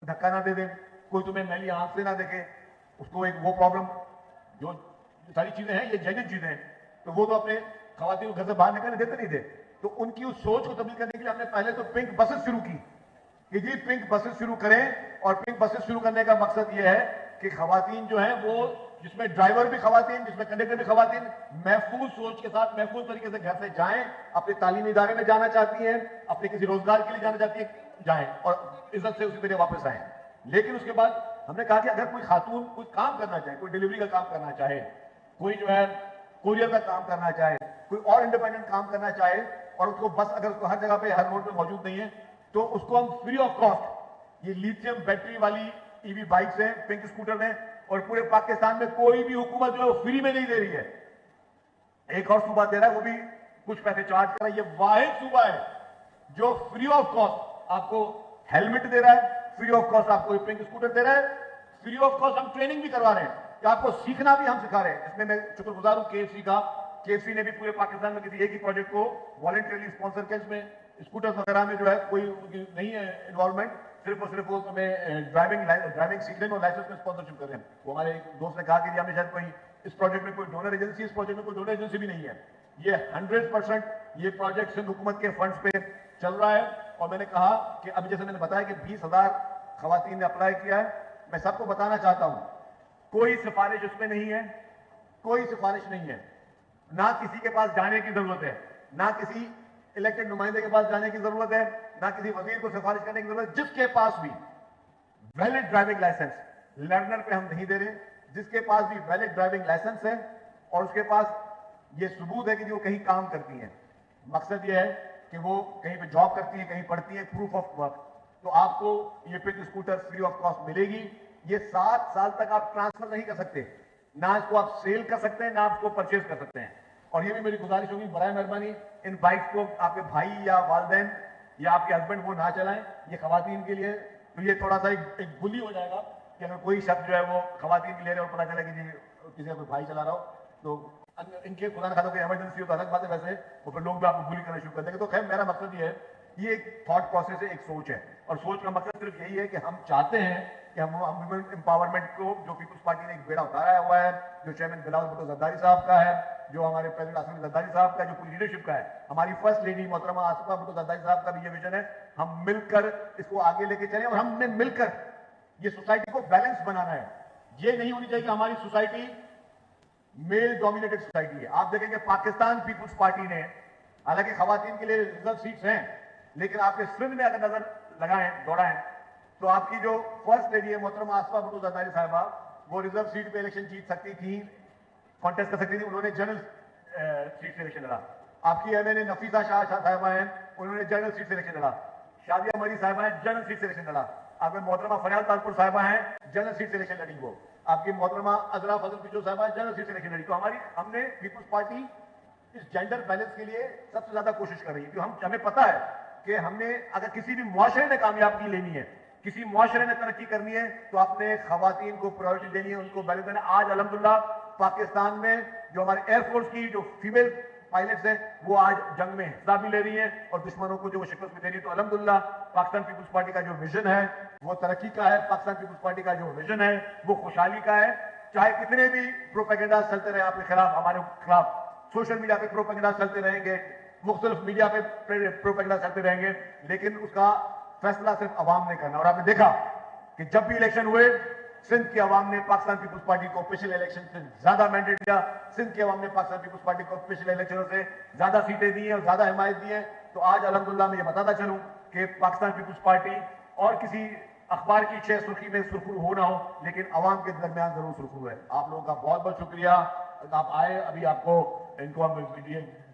دھکا نہ دے دیں, کوئی تمہیں میلی آنکھ سے نہ دیکھے, اس کو ایک وہ پرابلم, جو ساری چیزیں ہیں یہ جینوین چیزیں ہیں, تو وہ تو اپنے خواتین کو گھر سے باہر نکلنے دیتے نہیں تھے. تو ان کی اس سوچ کو تبدیل کرنے کے لیے ہم نے پہلے تو پنک بسز شروع کی کہ جی پنک بسز شروع کریں, اور پنک بسز شروع کرنے کا مقصد یہ ہے کہ خواتین جو ہیں وہ, جس میں ڈرائیور بھی خواتین, جس میں کنڈکٹر بھی خواتین, محفوظ سوچ کے ساتھ محفوظ طریقے سے گھر سے جائیں, اپنے تعلیمی ادارے میں جانا چاہتی ہیں, اپنے کسی روزگار کے لیے جانا چاہتی ہیں, جائیں اور عزت سے اسی طرح واپس آئیں. لیکن اس کے بعد ہم نے کہا کہ اگر کوئی خاتون کوئی کام کرنا چاہے, کوئی ڈیلیوری کا کام کرنا چاہے, کوئی جو ہے کوریئر کا کام کرنا چاہے, کوئی اور انڈیپینڈنٹ کام کرنا چاہے, اور اس کو بس اگر اس کو ہر جگہ پہ ہر روڈ پہ موجود نہیں ہے, تو اس کو ہم فری آف کاسٹ, یہ لیتھیم بیٹری والی ای وی بائکس ہیں, پنک اسکوٹر ہیں, اور پورے پاکستان میں کوئی بھی حکومت جو ہے وہ فری میں نہیں دے رہی ہے, ایک اور صوبہ دے رہا ہے, وہ بھی کچھ پیسے چارج کر رہا ہے. یہ واحد صوبہ ہے جو فری آف کاسٹ آپ کو ہیلمٹ دے رہا ہے, فری آف کاسٹ آپ کو پنک اسکوٹر دے رہا ہے, فری آف کاسٹ ہم ٹریننگ بھی کروا رہے ہیں کہ آپ کو سیکھنا بھی ہم سکھا رہے ہیں. اس میں میں شکر گزار ہوں KFC کا. KFC نے بھی پورے پاکستان میں کسی ایک ہی پروجیکٹ کو والنٹریلی اسپانسر کیا, اس میں اسکوٹر وغیرہ میں جو ہے کوئی نہیں ہے انوالومنٹ, صرف اور صرف وہ ہمیں ڈرائیونگ سیکھنے میں اور لائسنس میں اسپانسرشپ کر رہے ہیں. وہ ہمارے ایک دوست نے کہا کہ ہمیں شاید کوئی اس پروجیکٹ میں کوئی ڈونر ایجنسی, اس پروجیکٹ میں کوئی ڈونر ایجنسی بھی نہیں ہے. یہ 100% یہ پروجیکٹ سندھ حکومت کے فنڈز پہ چل رہا ہے. اور میں نے کہا کہ اب جیسے میں نے بتایا کہ 20,000 خواتین نے اپلائی کیا ہے, میں سب کو بتانا چاہتا ہوں کوئی سفارش اس میں نہیں ہے, کوئی سفارش نہیں ہے, نہ کسی کے پاس جانے کی ضرورت ہے, نہ کسی الیکٹڈ نمائندے کے پاس جانے کی ضرورت ہے, نہ کسی وزیر کو سفارش کرنے کی ضرورت ہے. جس کے پاس بھی ویلڈ ڈرائیونگ لائسنس, لرنر پہ ہم نہیں دے رہے, جس کے پاس بھی ویلڈ ڈرائیونگ لائسنس ہے اور اس کے پاس یہ ثبوت ہے کہ وہ کہیں کام کرتی ہیں, مقصد یہ ہے کہ وہ کہیں پہ جاب کرتی ہیں, کہیں پڑھتی ہیں, پروف آف ورک, تو آپ کو یہ pink scooter free of cost ملے گی. یہ 7 سال تک آپ ٹرانسفر نہیں کر سکتے, نہ اس کو آپ سیل کر سکتے ہیں, نہ آپ کو پرچیز کر سکتے ہیں. اور یہ بھی میری گزارش ہوگی, برائے مہربانی ان بائکس کو آپ کے بھائی یا والدین یا آپ کے ہسبینڈ وہ نہ چلائیں, یہ خواتین کے لیے. تو یہ تھوڑا سا ایک بلی ہو جائے گا کہ اگر کوئی شخص جو ہے وہ خواتین کے لے رہے اور پتا چلا کہ جی کسی کا کوئی بھائی چلا رہا ہو, تو ان کے خدا نہ خواستہ کوئی ایمرجنسی ہو تو الگ بات ہے, ویسے وہ پھر لوگ بھی آپ کو بلی کرنا شروع کر دیں گے. تو خیر میرا مقصد یہ ہے, یہ ایک تھاٹ پروسیس ہے, ایک سوچ ہے, اور سوچ کا مقصد صرف یہی ہے کہ ہم چاہتے ہیں کہ ہم ویمن امپاورمنٹ کو, جو پیپلز پارٹی نے ایک بیڑا اتارا ہوا ہے, جو چیئرمین بلاول بھٹو زرداری صاحب کا ہے, جو ہمارے پریزیڈنٹ آصف زرداری صاحب کا, جو پوری لیڈرشپ کا ہے, ہماری فرسٹ لیڈی محترمہ آصفہ بھٹو زرداری صاحب کا بھی یہ ویژن ہے. ہم مل کر اس کو آگے لے کے چلیں, اور ہم نے مل کر یہ سوسائٹی کو بیلنس بنانا ہے. یہ نہیں ہونی چاہیے کہ ہماری سوسائٹی میل ڈومینیٹڈ سوسائٹی ہے. آپ دیکھیں کہ پاکستان پیپلز پارٹی نے, حالانکہ خواتین کے لیے ریزرو سیٹس ہیں, لیکن آپ کے سندھ میں اگر نظر لگائیں, دوڑائیں, تو آپ کی جو فرسٹ لیڈی ہے محترمہ آصفہ بھٹو زرداری صاحبہ, وہ ریزرو سیٹ پہ الیکشن جیت سکتی تھی, کانٹیسٹ کر سکتی تھی, انہوں نے جنرل سیٹ سے الیکشن لڑا. آپ کی MNA نفیسہ شاہ صاحبہ ہیں, انہوں نے جنرل سیٹ سے الیکشن لڑا. شادیہ مری صاحبہ ہیں, جنرل سیٹ سے الیکشن لڑا. آپ کے محترمہ فریال تالپور صاحبہ ہیں, جنرل سیٹ سے الیکشن لڑی. وہ آپ کی محترمہ عذرا فضل پچو صاحبہ جنرل سیٹ سے الیکشن لڑی. تو ہم نے پیپلز پارٹی اس جینڈر بیلنس کے لیے سب سے زیادہ کوشش کر رہی ہے, کیونکہ ہمیں پتا ہے کہ ہم نے اگر کسی بھی معاشرے نے کامیابی لینی ہے, کسی معاشرے نے ترقی کرنی ہے, تو آپ نے خواتین کو پرائیورٹی دینی ہے, ان کو بیلنس دینا ہے. آج الحمدللہ پاکستان میں جو ہمارے ایئر فورس کی جو فیمیل پائلٹس ہیں, وہ آج جنگ میں حصہ بھی لے رہی ہیں اور دشمنوں کو جو وہ شکست بھی دے رہی ہے. تو الحمدللہ پاکستان پیپلز پارٹی کا جو ویژن ہے وہ ترقی کا ہے. پاکستان پیپلز پارٹی کا جو ویژن ہے وہ خوشحالی کا ہے. چاہے کتنے بھی پروپیگنڈا چلتے رہے آپ کے خلاف, ہمارے خلاف, سوشل میڈیا پہ پروپیگنڈا چلتے رہیں گے, مختلف میڈیا پہ پروپیگنڈا چلتے رہیں گے, لیکن اس کا فیصلہ صرف عوام نے کرنا. اور آپ نے دیکھا کہ جب بھی الیکشن ہوئے, سندھ کی عوام نے پاکستان پیپلز پارٹی کو پچھلے الیکشن سے زیادہ مینڈیٹ دیا, سندھ کی عوام نے پاکستان پیپلز پارٹی کو پچھلے الیکشنوں سے زیادہ سیٹیں دی ہیں اور زیادہ حمایت دی ہیں. تو آج الحمدللہ میں یہ بتاتا چلوں کہ پاکستان پیپلز پارٹی اور کسی اخبار کی 6 سرخی میں سرخرو ہو نہ ہو, لیکن عوام کے درمیان ضرور سرخرو ہے. آپ لوگوں کا بہت بہت شکریہ, آپ آئے. ابھی آپ کو ان کو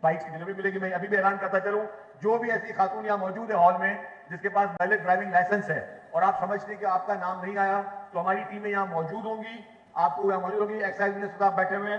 بائکس کی ڈلیوری ملے گی. میں ابھی بھی اعلان کرتا چلوں, جو بھی ایسی خاتون یہاں موجود ہے ہال میں جس کے پاس ویلڈ ڈرائیونگ لائسنس ہے اور آپ سمجھتے ہیں کہ آپ کا نام نہیں آیا, تو ہماری ٹیمیں یہاں موجود ہوں گی, آپ کو یہاں موجود ہوگی. ایکسائز منسٹر صاحب بیٹھے ہوئے ہیں,